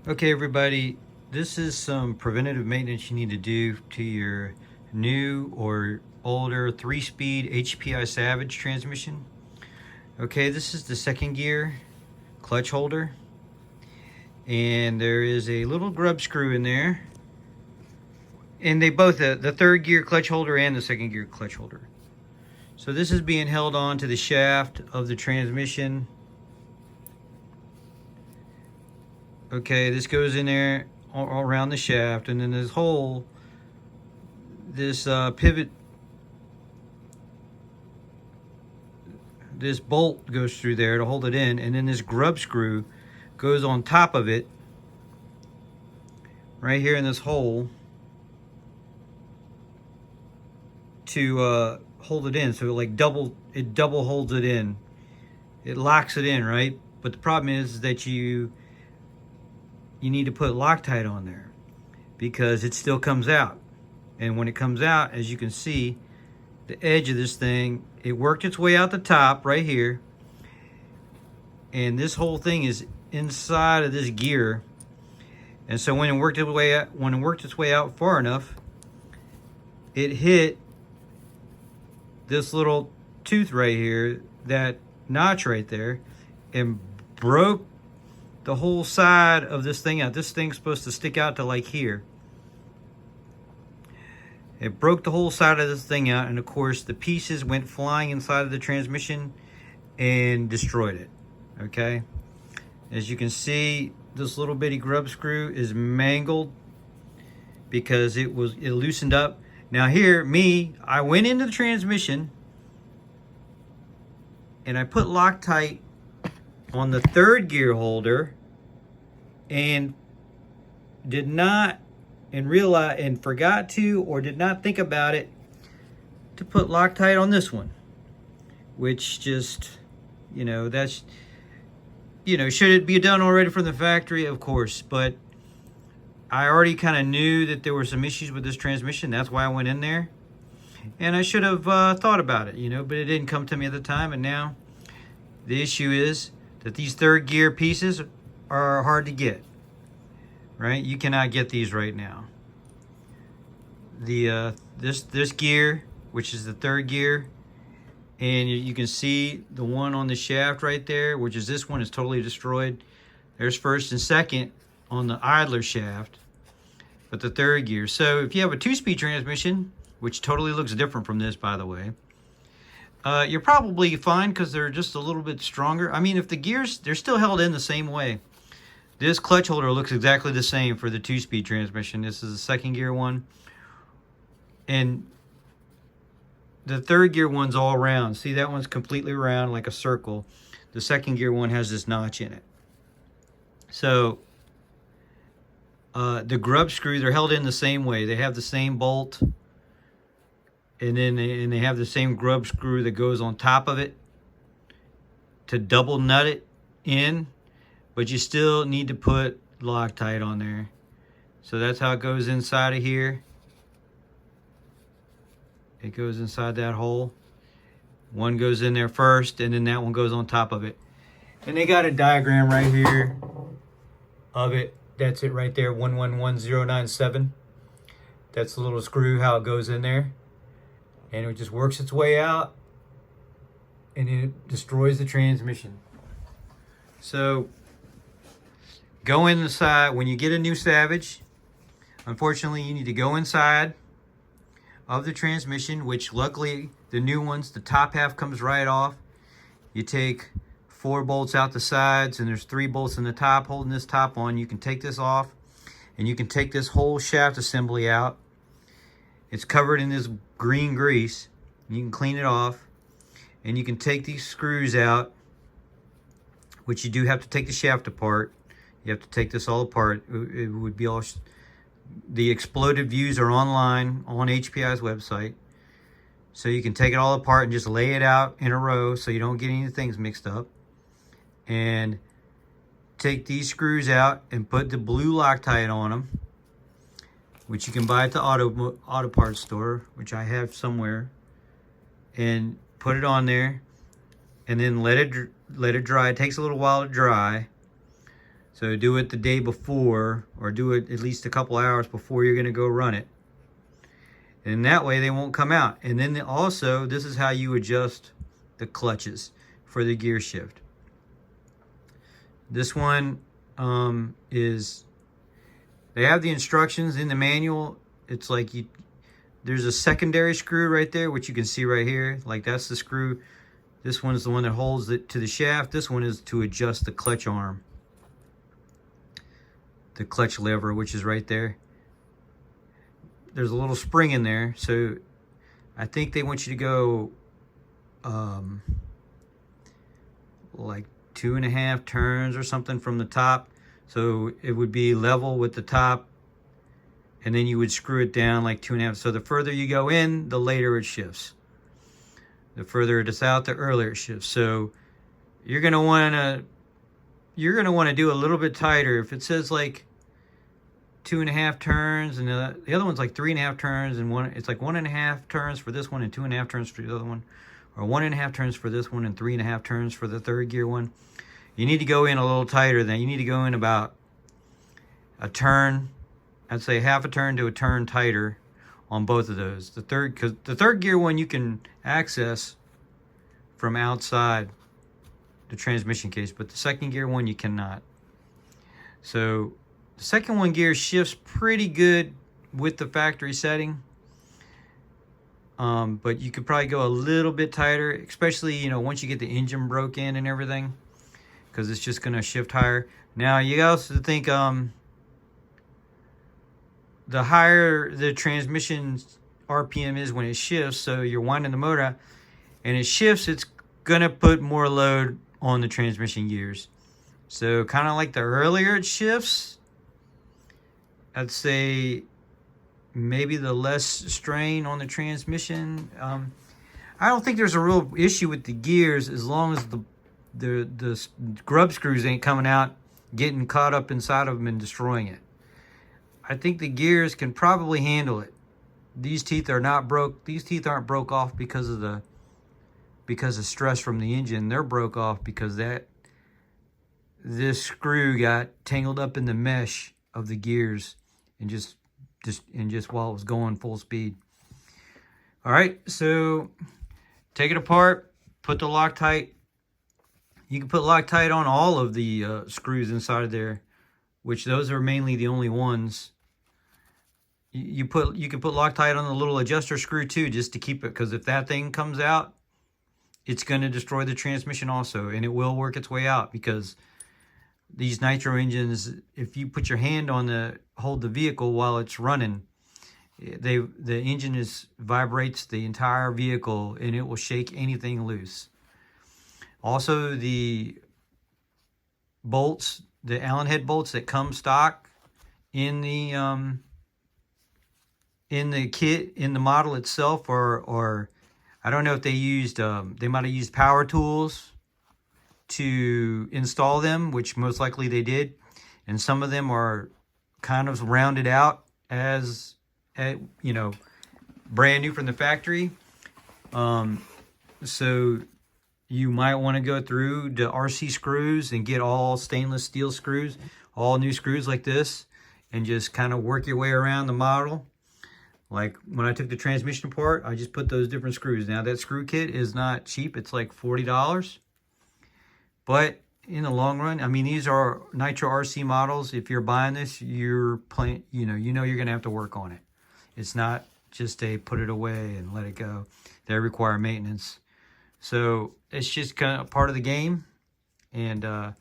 Okay, everybody, this is some preventative maintenance you need to do to your new or older 3-speed HPI Savage transmission. Okay, this is the second gear clutch holder, and there is a little grub screw in there, and they both, the third gear clutch holder and the second gear clutch holder. So this is being held on to the shaft of the transmission. Okay, this goes in there all around the shaft, and then this hole, this pivot, this bolt goes through there to hold it in, and then this grub screw goes on top of it right here in this hole to hold it in. So it double holds it in. It locks it in, right? But the problem is that you need to put Loctite on there because it still comes out. And when it comes out, as you can see, the edge of this thing, it worked its way out the top right here. And this whole thing is inside of this gear. And so when it worked its way out far enough, it hit this little tooth right here, that notch right there, and broke the whole side of this thing out. This thing's supposed to stick out to like here. It broke the whole side of this thing out, and of course the pieces went flying inside of the transmission and destroyed it. Okay, as you can see, this little bitty grub screw is mangled because it loosened up. Now here, I went into the transmission and I put Loctite on the third gear holder and forgot to, or did not think about it, to put Loctite on this one, which just, that's, should it be done already from the factory? Of course, but I already kind of knew that there were some issues with this transmission. That's why I went in there, and I should have thought about it, but it didn't come to me at the time. And now the issue is that these third gear pieces are hard to get, right? You cannot get these right now. The this gear, which is the third gear, and you can see the one on the shaft right there, which is this one, is totally destroyed. There's first and second on the idler shaft, but the third gear. So if you have a 2-speed transmission, which totally looks different from this, by the way, you're probably fine because they're just a little bit stronger. I mean, if the gears, they're still held in the same way. This clutch holder looks exactly the same for the 2-speed transmission. This is the second gear one. And the third gear one's all round. See, that one's completely round like a circle. The second gear one has this notch in it. So the grub screw, they're held in the same way. They have the same bolt. And then they have the same grub screw that goes on top of it to double nut it in, but you still need to put Loctite on there. So that's how it goes inside of here. It goes inside that hole. One goes in there first, and then that one goes on top of it. And they got a diagram right here of it. That's it right there, 111097. That's the little screw, how it goes in there. And it just works its way out, and it destroys the transmission. So go inside when you get a new Savage. Unfortunately, you need to go inside of the transmission, which luckily the new ones, the top half comes right off. You take 4 bolts out the sides, and there's 3 bolts in the top holding this top on. You can take this off, and you can take this whole shaft assembly out. It's covered in this green grease. You can clean it off, and you can take these screws out, which you do have to take the shaft apart. You have to take this all apart. It would be all. The exploded views are online on HPI's website, so you can take it all apart and just lay it out in a row so you don't get any things mixed up. And take these screws out and put the blue Loctite on them, which you can buy at the auto parts store, which I have somewhere, and put it on there, and then let it dry. It takes a little while to dry, So do it the day before, or do it at least a couple hours before you're going to go run it. And that way they won't come out. And then also, this is how you adjust the clutches for the gear shift. This one is, they have the instructions in the manual. It's like there's a secondary screw right there, which you can see right here. Like that's the screw. This one is the one that holds it to the shaft. This one is to adjust the clutch arm. The clutch lever, which is right there. There's a little spring in there, so I think they want you to go like 2.5 turns or something from the top, so it would be level with the top, and then you would screw it down like 2.5. So the further you go in, the later it shifts. The further it is out, the earlier it shifts. So you're gonna want to do a little bit tighter. If it says like 2.5 turns, and the other one's like 3.5 turns, and it's like 1.5 turns for this one and 2.5 turns for the other one, or 1.5 turns for this one and 3.5 turns for the third gear one. You need to go in a little tighter. Then you need to go in about a turn, I'd say half a turn to a turn tighter on both of those. Because the third gear one you can access from outside the transmission case, but the second gear one you cannot. So the second one gear shifts pretty good with the factory setting, but you could probably go a little bit tighter, especially once you get the engine broke in and everything, because it's just going to shift higher. Now you also think the higher the transmission RPM is when it shifts, so you're winding the motor and it shifts, it's going to put more load on the transmission gears. So kind of like the earlier it shifts, I'd say maybe the less strain on the transmission. I don't think there's a real issue with the gears as long as the grub screws ain't coming out, getting caught up inside of them and destroying it. I think the gears can probably handle it. These teeth are not broke. These teeth aren't broke off because of stress from the engine. They're broke off because this screw got tangled up in the mesh of the gears and just while it was going full speed. All right, so take it apart, put the Loctite. You can put Loctite on all of the screws inside of there, which those are mainly the only ones. You can put Loctite on the little adjuster screw too, just to keep it, because if that thing comes out, it's going to destroy the transmission also, and it will work its way out, because these Nitro engines, if you put your hand on hold the vehicle while it's running, the engine vibrates the entire vehicle and it will shake anything loose. Also, the bolts, the Allen head bolts that come stock in the kit, in the model itself, or I don't know if they used they might have used power tools to install them, which most likely they did, and some of them are kind of rounded out as brand new from the factory. So you might want to go through the RCScrewz and get all stainless steel screws, all new screws like this, and just kind of work your way around the model. Like when I took the transmission apart, I just put those different screws. Now that screw kit is not cheap. It's like $40. But in the long run, I mean, these are Nitro RC models. If you're buying this, you're playing, you're going to have to work on it. It's not just a put it away and let it go. They require maintenance. So it's just kind of part of the game. And I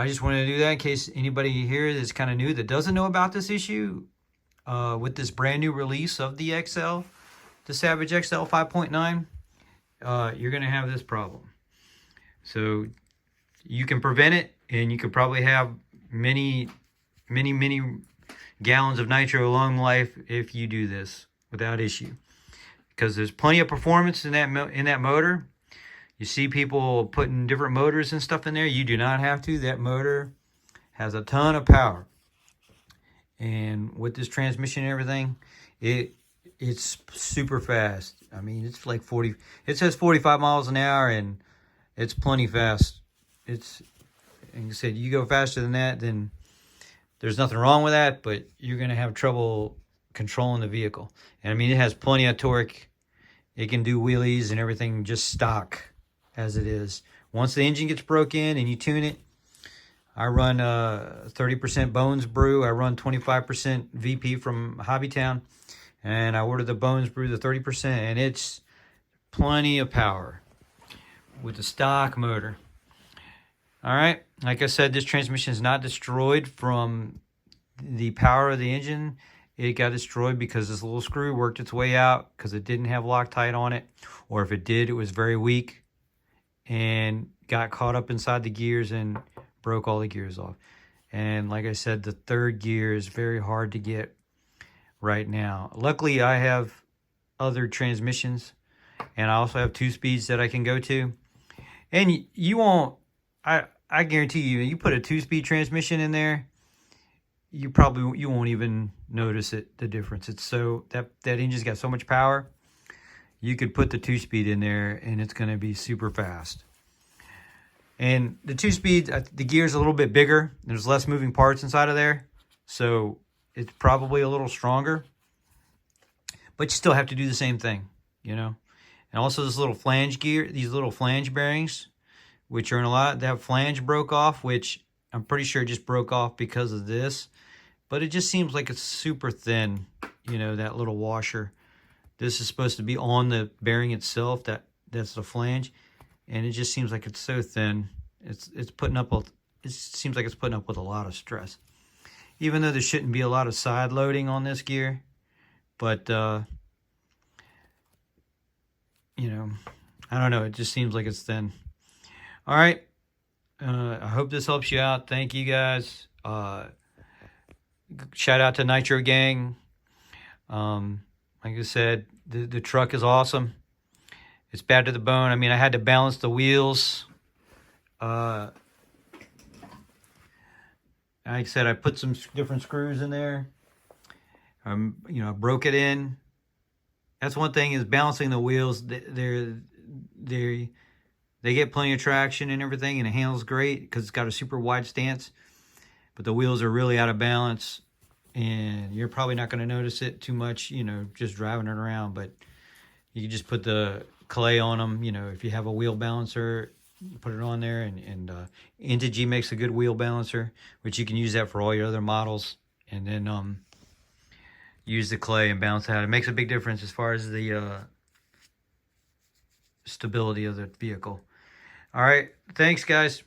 just wanted to do that in case anybody here that's kind of new that doesn't know about this issue. With this brand new release of the XL, the Savage XL 5.9, you're going to have this problem. So you can prevent it, and you could probably have many gallons of nitro long life if you do this without issue, because there's plenty of performance in that motor. You see people putting different motors and stuff in there. You do not have to. That motor has a ton of power, and with this transmission and everything, it's super fast. I mean, it's like 45 miles an hour, and it's plenty fast. And you said you go faster than that, then there's nothing wrong with that, but you're going to have trouble controlling the vehicle. And I mean, it has plenty of torque. It can do wheelies and everything just stock as it is. Once the engine gets broke in and you tune it, I run 30% Bones Brew. I run 25% VP from Hobbytown. And I ordered the Bones Brew, the 30%, and it's plenty of power with the stock motor. All right, like I said, this transmission is not destroyed from the power of the engine. It got destroyed because this little screw worked its way out because it didn't have Loctite on it. Or if it did, it was very weak and got caught up inside the gears and broke all the gears off. And like I said, the third gear is very hard to get right now. Luckily, I have other transmissions, and I also have 2 speeds that I can go to. And you won't, I guarantee you put a 2-speed transmission in there, you won't even notice the difference. It's so, that engine's got so much power. You could put the 2-speed in there and it's going to be super fast. And the 2-speed, the gear's a little bit bigger. There's less moving parts inside of there. So it's probably a little stronger. But you still have to do the same thing, you know. And also this little flange gear, these little flange bearings, which are in a lot, that flange broke off, which I'm pretty sure it just broke off because of this. But it just seems like it's super thin, you know, that little washer. This is supposed to be on the bearing itself, that's the flange. And it just seems like it's so thin. It's putting up with, it seems like it's putting up with a lot of stress. Even though there shouldn't be a lot of side loading on this gear. But, you know, I don't know. It just seems like it's thin. All right. I hope this helps you out. Thank you guys. Shout out to Nitro Gang. Like I said, the truck is awesome. It's bad to the bone. I mean, I had to balance the wheels. Like I said, I put some different screws in there. You know, I broke it in. That's one thing, is balancing the wheels. They get plenty of traction and everything, and it handles great because it's got a super wide stance. But the wheels are really out of balance, and you're probably not going to notice it too much, you know, just driving it around. But you can just put the clay on them. You know, if you have a wheel balancer, you put it on there. And Integy makes a good wheel balancer, which you can use that for all your other models. And then use the clay and balance it out. It makes a big difference as far as the stability of the vehicle. All right, thanks guys.